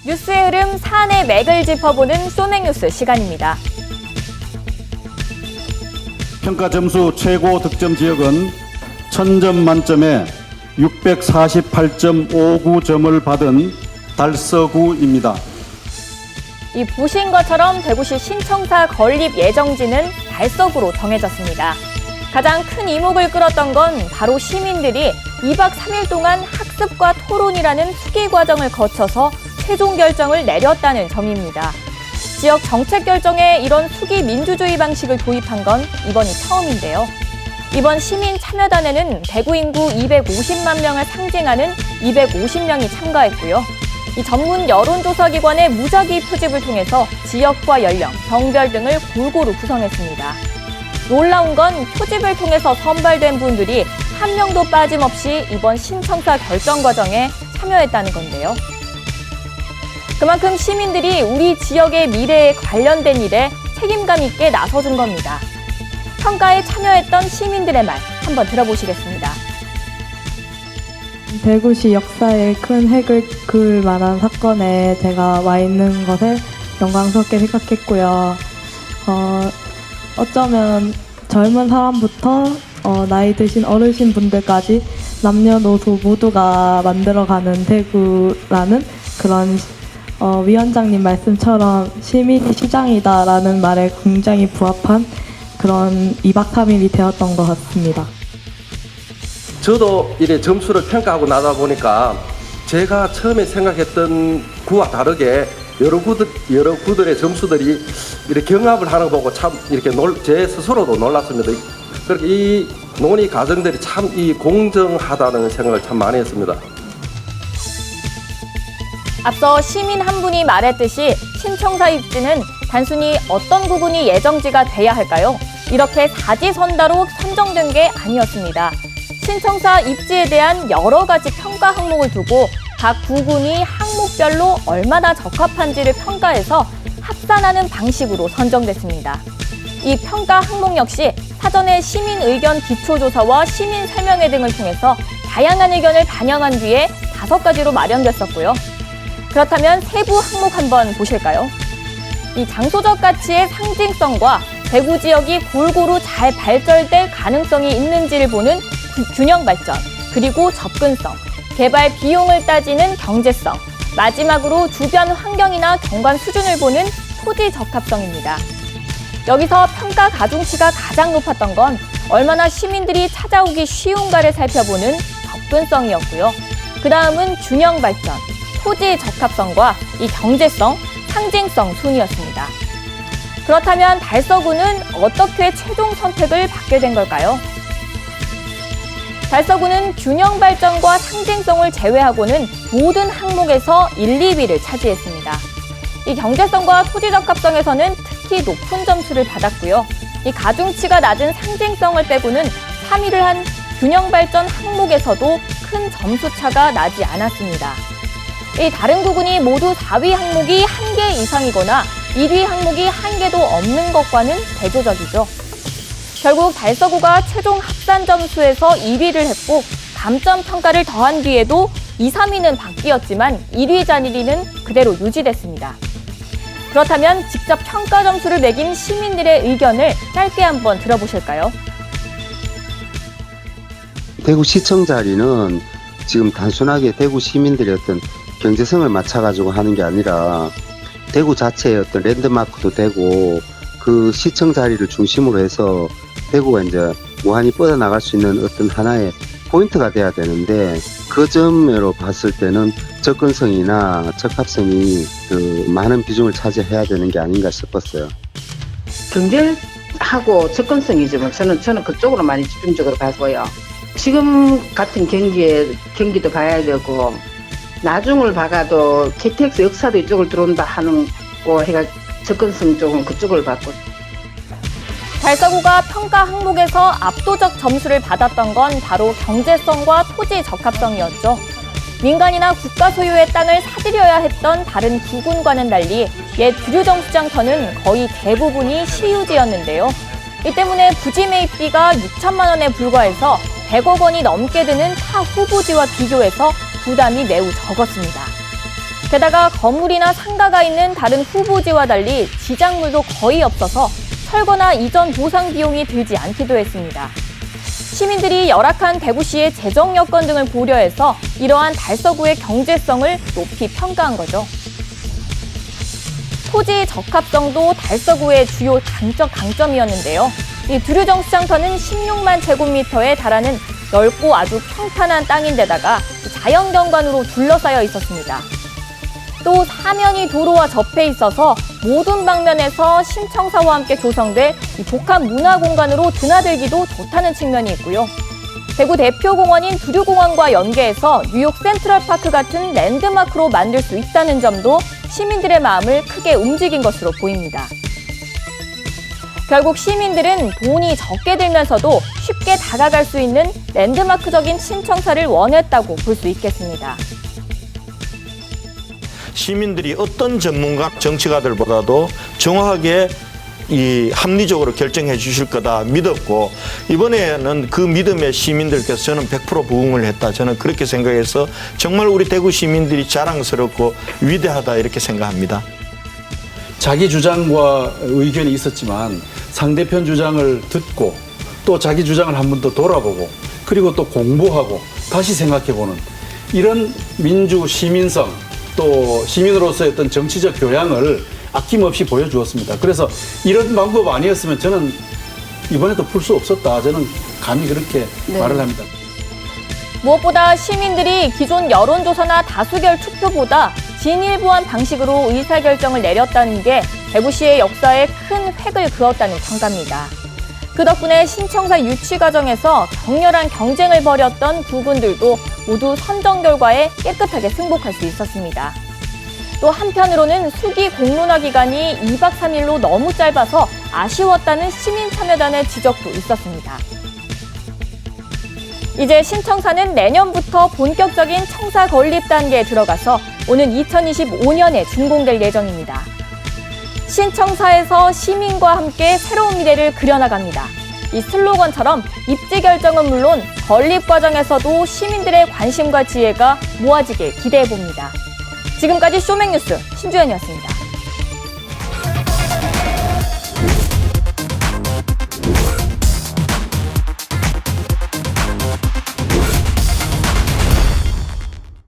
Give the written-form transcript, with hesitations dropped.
뉴스의 흐름 사안의 맥을 짚어보는 소맥뉴스 시간입니다. 평가 점수 최고 득점 지역은 1000점 만점에 648.59점을 받은 달서구입니다. 이 보신 것처럼 대구시 신청사 건립 예정지는 달서구로 정해졌습니다. 가장 큰 이목을 끌었던 건 바로 시민들이 2박 3일 동안 학습과 토론이라는 수기 과정을 거쳐서 최종 결정을 내렸다는 점입니다. 지역 정책 결정에 이런 수기 민주주의 방식을 도입한 건 이번이 처음인데요. 이번 시민 참여단에는 대구 인구 250만 명을 상징하는 250명이 참가했고요. 이 전문 여론조사 기관의 무작위 표집을 통해서 지역과 연령, 성별 등을 골고루 구성했습니다. 놀라운 건 표집을 통해서 선발된 분들이 한 명도 빠짐없이 이번 신청사 결정 과정에 참여했다는 건데요. 그만큼 시민들이 우리 지역의 미래에 관련된 일에 책임감 있게 나서준 겁니다. 평가에 참여했던 시민들의 말 한번 들어보시겠습니다. 대구시 역사에 큰 획을 그을 만한 사건에 제가 와 있는 것에 영광스럽게 생각했고요. 어쩌면 젊은 사람부터 나이 드신 어르신 분들까지 남녀노소 모두가 만들어가는 대구라는 그런 위원장님 말씀처럼 시민이 시장이다라는 말에 굉장히 부합한 그런 2박 3일이 되었던 것 같습니다. 저도 이래 점수를 평가하고 나다 보니까 제가 처음에 생각했던 구와 다르게 여러 구들의 점수들이 이렇게 경합을 하는 거 보고 참 이렇게 제 스스로도 놀랐습니다. 그렇게 이 논의 과정들이 참 공정하다는 생각을 참 많이 했습니다. 앞서 시민 한 분이 말했듯이 신청사 입지는 단순히 어떤 부분이 예정지가 돼야 할까요? 이렇게 사지선다로 선정된 게 아니었습니다. 신청사 입지에 대한 여러 가지 평가 항목을 두고 각 구군이 항목별로 얼마나 적합한지를 평가해서 합산하는 방식으로 선정됐습니다. 이 평가 항목 역시 사전에 시민 의견 기초조사와 시민 설명회 등을 통해서 다양한 의견을 반영한 뒤에 5가지로 마련됐었고요. 그렇다면 세부 항목 한번 보실까요? 이 장소적 가치의 상징성과 대구 지역이 골고루 잘 발전될 가능성이 있는지를 보는 균형 발전, 그리고 접근성, 개발 비용을 따지는 경제성, 마지막으로 주변 환경이나 경관 수준을 보는 토지 적합성입니다. 여기서 평가 가중치가 가장 높았던 건 얼마나 시민들이 찾아오기 쉬운가를 살펴보는 접근성이었고요. 그 다음은 균형 발전, 토지 적합성과 이 경제성, 상징성 순이었습니다. 그렇다면 달서구는 어떻게 최종 선택을 받게 된 걸까요? 달서구는 균형 발전과 상징성을 제외하고는 모든 항목에서 1, 2위를 차지했습니다. 이 경제성과 토지 적합성에서는 특히 높은 점수를 받았고요. 이 가중치가 낮은 상징성을 빼고는 3위를 한 균형 발전 항목에서도 큰 점수 차가 나지 않았습니다. 이 다른 구군이 모두 4위 항목이 1개 이상이거나 1위 항목이 1개도 없는 것과는 대조적이죠. 결국 달서구가 최종 합산 점수에서 1위를 했고 감점 평가를 더한 뒤에도 2, 3위는 바뀌었지만 1위 자리는 그대로 유지됐습니다. 그렇다면 직접 평가 점수를 매긴 시민들의 의견을 짧게 한번 들어보실까요? 대구시청 자리는 지금 단순하게 대구 시민들의 어떤 경제성을 맞춰가지고 하는 게 아니라 대구 자체의 어떤 랜드마크도 되고 그 시청 자리를 중심으로 해서 대구가 이제 무한히 뻗어나갈 수 있는 어떤 하나의 포인트가 돼야 되는데 그 점으로 봤을 때는 접근성이나 적합성이 그 많은 비중을 차지해야 되는 게 아닌가 싶었어요. 경제하고 접근성이지만 저는 그쪽으로 많이 집중적으로 봤고요. 지금 같은 경기도 봐야 되고 나중을 봐가도 KTX 역사도 이쪽을 들어온다 하는 거 해가 접근성 쪽은 그쪽을 봤고. 달서구가 평가 항목에서 압도적 점수를 받았던 건 바로 경제성과 토지 적합성이었죠. 민간이나 국가 소유의 땅을 사들여야 했던 다른 구군과는 달리 옛 주류정수장터는 거의 대부분이 시유지였는데요. 이 때문에 부지 매입비가 6천만 원에 불과해서 100억 원이 넘게 드는 타 후보지와 비교해서 부담이 매우 적었습니다. 게다가 건물이나 상가가 있는 다른 후보지와 달리 지작물도 거의 없어서 철거나 이전 보상 비용이 들지 않기도 했습니다. 시민들이 열악한 대구시의 재정 여건 등을 고려해서 이러한 달서구의 경제성을 높이 평가한 거죠. 토지 적합성도 달서구의 주요 강점이었는데요. 이 두류정수장터는 16만 제곱미터에 달하는 넓고 아주 평탄한 땅인데다가 자연경관으로 둘러싸여 있었습니다. 또 사면이 도로와 접해 있어서 모든 방면에서 신청사와 함께 조성돼 복합 문화공간으로 드나들기도 좋다는 측면이 있고요. 대구 대표 공원인 두류공원과 연계해서 뉴욕 센트럴파크 같은 랜드마크로 만들 수 있다는 점도 시민들의 마음을 크게 움직인 것으로 보입니다. 결국 시민들은 돈이 적게 들면서도 쉽게 다가갈 수 있는 랜드마크적인 신청사를 원했다고 볼 수 있겠습니다. 시민들이 어떤 전문가, 정치가들보다도 정확하게 합리적으로 결정해 주실 거다 믿었고, 이번에는 그 믿음에 시민들께서 저는 100% 부응을 했다. 저는 그렇게 생각해서 정말 우리 대구 시민들이 자랑스럽고 위대하다 이렇게 생각합니다. 자기 주장과 의견이 있었지만 상대편 주장을 듣고 또 자기 주장을 한 번 더 돌아보고 그리고 또 공부하고 다시 생각해보는 이런 민주 시민성, 또 시민으로서의 어떤 정치적 교양을 아낌없이 보여주었습니다. 그래서 이런 방법 아니었으면 저는 이번에도 풀 수 없었다. 저는 감히 그렇게 말을 합니다. 무엇보다 시민들이 기존 여론조사나 다수결 투표보다 진일보한 방식으로 의사결정을 내렸다는 게 대구시의 역사에 큰 획을 그었다는 평가입니다. 그 덕분에 신청사 유치 과정에서 격렬한 경쟁을 벌였던 부분들도 모두 선정 결과에 깨끗하게 승복할 수 있었습니다. 또 한편으로는 수기 공론화 기간이 2박 3일로 너무 짧아서 아쉬웠다는 시민참여단의 지적도 있었습니다. 이제 신청사는 내년부터 본격적인 청사 건립 단계에 들어가서 오는 2025년에 준공될 예정입니다. 신청사에서 시민과 함께 새로운 미래를 그려나갑니다. 이 슬로건처럼 입지 결정은 물론 건립 과정에서도 시민들의 관심과 지혜가 모아지길 기대해봅니다. 지금까지 쇼맥뉴스 신주연이었습니다.